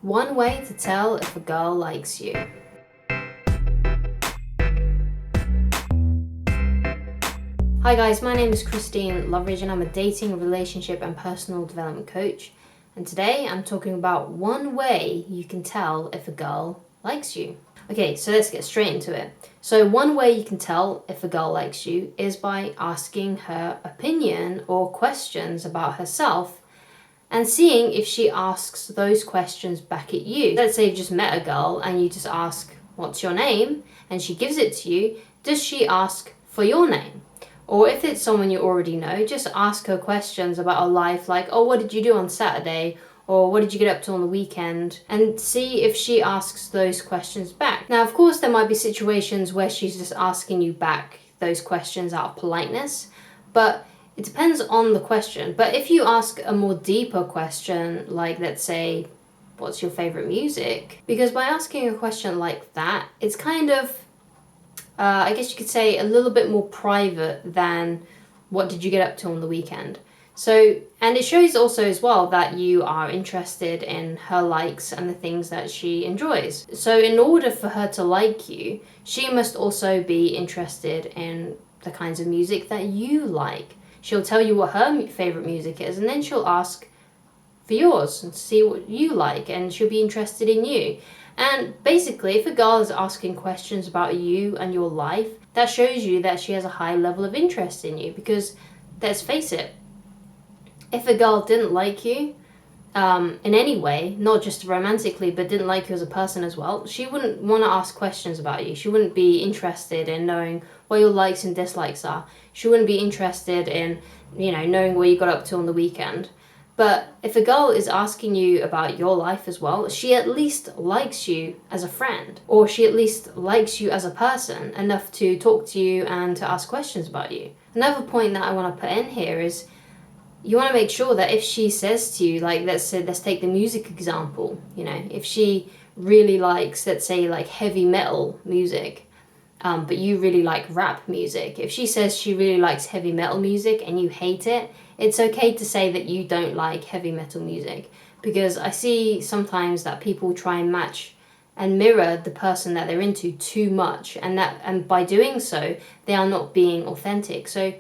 One way to tell if a girl likes you. Hi guys, my name is Christine Loveridge and I'm a dating, relationship and personal development coach. And today I'm talking about one way you can tell if a girl likes you. Okay, so let's get straight into it. So one way you can tell if a girl likes you is by asking her opinion or questions about herself and seeing if she asks those questions back at you. Let's say you've just met a girl and you just ask, "What's your name?" and she gives it to you. Does she ask for your name? Or if it's someone you already know, just ask her questions about her life, like, "Oh, what did you do on Saturday?" Or "What did you get up to on the weekend?" And see if she asks those questions back. Now, of course, there might be situations where she's just asking you back those questions out of politeness, but it depends on the question. But if you ask a more deeper question, like let's say, "What's your favorite music?" Because by asking a question like that, it's kind of, I guess you could say, a little bit more private than "What did you get up to on the weekend?" So, and it shows also as well that you are interested in her likes and the things that she enjoys. So in order for her to like you, she must also be interested in the kinds of music that you like. She'll tell you what her favorite music is, and then she'll ask for yours and see what you like, and she'll be interested in you. And basically, if a girl is asking questions about you and your life, that shows you that she has a high level of interest in you. Because let's face it, if a girl didn't like you in any way, not just romantically, but didn't like you as a person as well, she wouldn't want to ask questions about you. She wouldn't be interested in knowing what your likes and dislikes are. She wouldn't be interested in, knowing what you got up to on the weekend. But if a girl is asking you about your life as well, she at least likes you as a friend, or she at least likes you as a person enough to talk to you and to ask questions about you. Another point that I want to put in here is you want to make sure that if she says to you, like, let's take the music example, if she really likes, let's say, like heavy metal music, but you really like rap music. If she says she really likes heavy metal music and you hate it, it's okay to say that you don't like heavy metal music, because I see sometimes that people try and match and mirror the person that they're into too much, and by doing so, they are not being authentic. So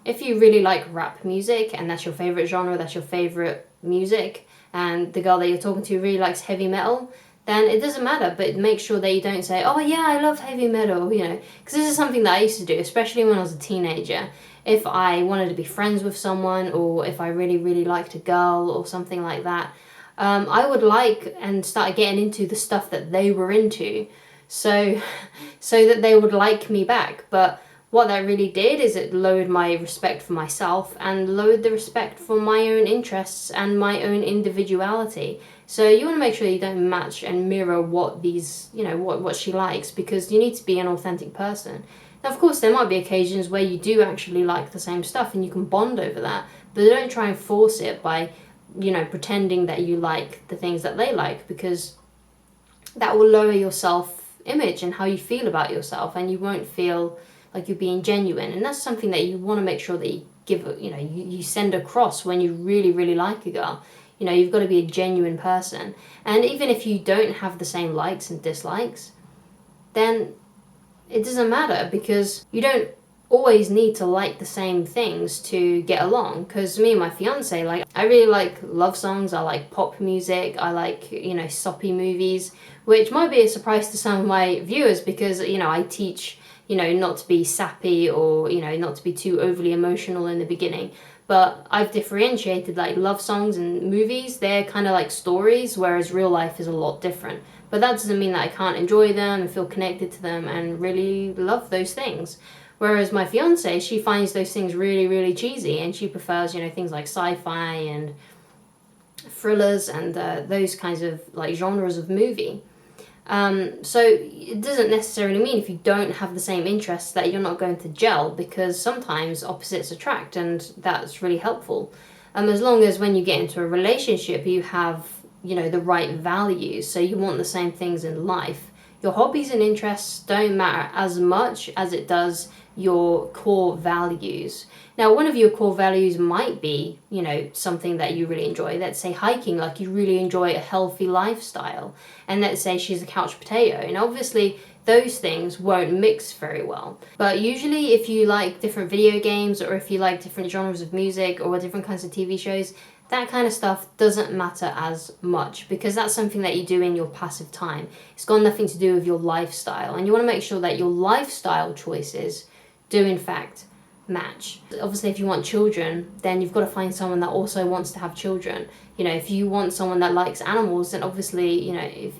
if you really like rap music and that's your favorite genre, that's your favorite music, and the girl that you're talking to really likes heavy metal, then it doesn't matter, but make sure that you don't say, "Oh yeah, I love heavy metal," because this is something that I used to do, especially when I was a teenager. If I wanted to be friends with someone, or if I really, really liked a girl or something like that, I would like and start getting into the stuff that they were into, so that they would like me back. But what that really did is it lowered my respect for myself and lowered the respect for my own interests and my own individuality. So you want to make sure you don't match and mirror what what she likes, because you need to be an authentic person. Now, of course, there might be occasions where you do actually like the same stuff and you can bond over that, but don't try and force it by, pretending that you like the things that they like, because that will lower your self-image and how you feel about yourself, and you won't feel like you're being genuine. And that's something that you want to make sure that you give, you send across when you really, really like a girl. You've got to be a genuine person. And even if you don't have the same likes and dislikes, then it doesn't matter, because you don't always need to like the same things to get along. Because me and my fiance, I really like love songs, I like pop music, I like, soppy movies, which might be a surprise to some of my viewers, because, I teach, not to be sappy or, not to be too overly emotional in the beginning. But I've differentiated, like, love songs and movies, they're kind of like stories, whereas real life is a lot different. But that doesn't mean that I can't enjoy them and feel connected to them and really love those things. Whereas my fiance, she finds those things really, really cheesy, and she prefers, things like sci-fi and thrillers and those kinds of, like, genres of movie. So it doesn't necessarily mean if you don't have the same interests that you're not going to gel, because sometimes opposites attract, and that's really helpful. As long as when you get into a relationship, you have, the right values, so you want the same things in life, Your hobbies and interests don't matter as much as it does your core values. Now, one of your core values might be, something that you really enjoy. Let's say hiking, like you really enjoy a healthy lifestyle. And let's say she's a couch potato. And obviously, those things won't mix very well. But usually if you like different video games, or if you like different genres of music or different kinds of TV shows, that kind of stuff doesn't matter as much, because that's something that you do in your passive time. It's got nothing to do with your lifestyle, and you want to make sure that your lifestyle choices do in fact match. Obviously, if you want children, then you've got to find someone that also wants to have children. If you want someone that likes animals, then obviously,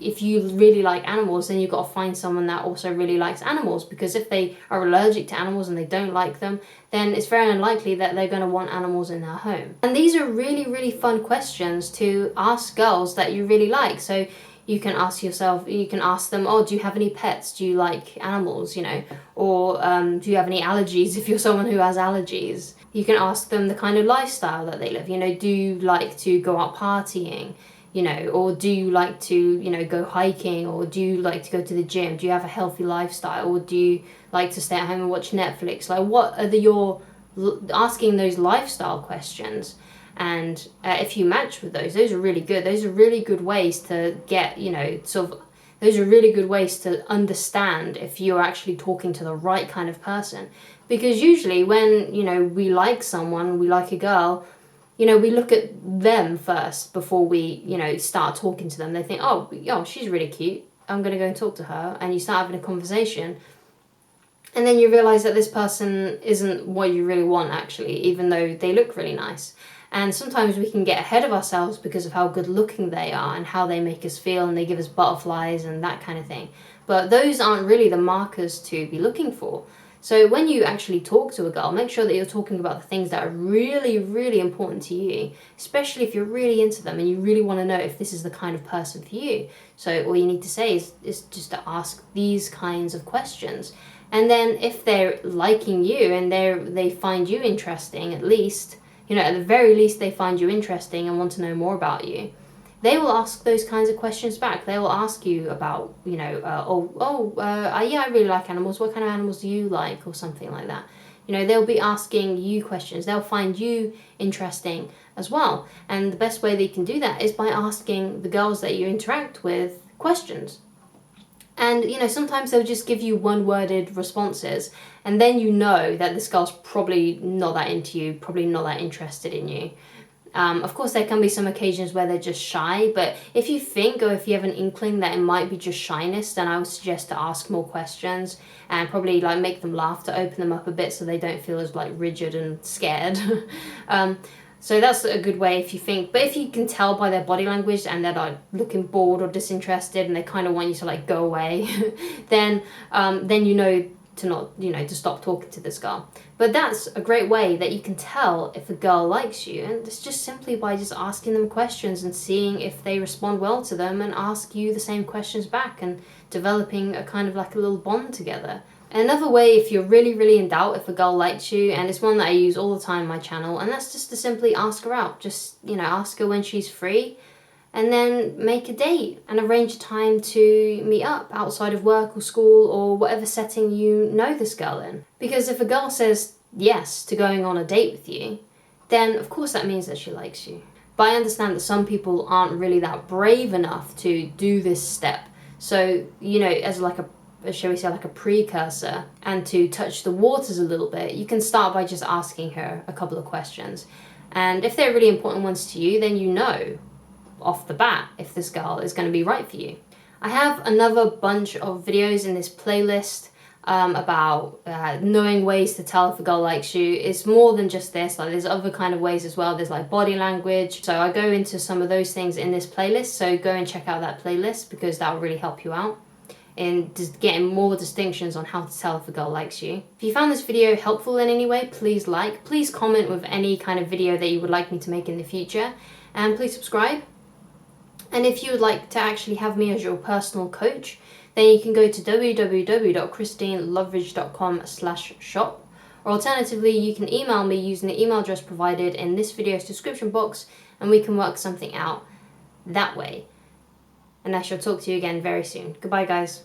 if you really like animals, then you've got to find someone that also really likes animals, because if they are allergic to animals and they don't like them, then it's very unlikely that they're going to want animals in their home. And these are really, really fun questions to ask girls that you really like. So you can ask them, oh, do you have any pets? Do you like animals, Or do you have any allergies if you're someone who has allergies? You can ask them the kind of lifestyle that they live. Do you like to go out partying? Or do you like to, go hiking? Or do you like to go to the gym? Do you have a healthy lifestyle? Or do you like to stay at home and watch Netflix? Like, what are asking those lifestyle questions? And if you match with those are really good. Those are really good ways to get, those are really good ways to understand if you're actually talking to the right kind of person. Because usually when, we like someone, we like a girl, we look at them first before we, start talking to them. They think, oh, she's really cute. I'm going to go and talk to her. And you start having a conversation. And then you realize that this person isn't what you really want, actually, even though they look really nice. And sometimes we can get ahead of ourselves because of how good looking they are and how they make us feel, and they give us butterflies and that kind of thing. But those aren't really the markers to be looking for. So when you actually talk to a girl, make sure that you're talking about the things that are really, really important to you, especially if you're really into them and you really want to know if this is the kind of person for you. So all you need to say is just to ask these kinds of questions. And then if they're liking you and they find you interesting, at least, at the very least they find you interesting and want to know more about you, they will ask those kinds of questions back. They will ask you about, I really like animals. What kind of animals do you like? Or something like that. They'll be asking you questions. They'll find you interesting as well. And the best way they can do that is by asking the girls that you interact with questions. And, sometimes they'll just give you one-worded responses, and then you know that this girl's probably not that into you, probably not that interested in you. Of course, there can be some occasions where they're just shy, but if you think, or if you have an inkling that it might be just shyness, then I would suggest to ask more questions and probably make them laugh to open them up a bit so they don't feel as rigid and scared. So that's a good way if you think. But if you can tell by their body language and they're looking bored or disinterested and they kind of want you to go away, then to not, to stop talking to this girl. But that's a great way that you can tell if a girl likes you, and it's just simply by just asking them questions and seeing if they respond well to them and ask you the same questions back and developing a kind of a little bond together. Another way, if you're really, really in doubt if a girl likes you, and it's one that I use all the time on my channel, and that's just to simply ask her out. Just, ask her when she's free, and then make a date and arrange a time to meet up outside of work or school or whatever setting you know this girl in. Because if a girl says yes to going on a date with you, then of course that means that she likes you. But I understand that some people aren't really that brave enough to do this step. So, as shall we say, a precursor, and to touch the waters a little bit, you can start by just asking her a couple of questions. And if they're really important ones to you, then off the bat if this girl is going to be right for you. I have another bunch of videos in this playlist about knowing ways to tell if a girl likes you. It's more than just this. There's other kind of ways as well. There's body language. So I go into some of those things in this playlist. So go and check out that playlist, because that will really help you out in just getting more distinctions on how to tell if a girl likes you. If you found this video helpful in any way, please please comment with any kind of video that you would like me to make in the future, and please subscribe. And if you would like to actually have me as your personal coach, then you can go to www.christineloveridge.com/shop, or alternatively you can email me using the email address provided in this video's description box, and we can work something out that way. And I shall talk to you again very soon. Goodbye, guys.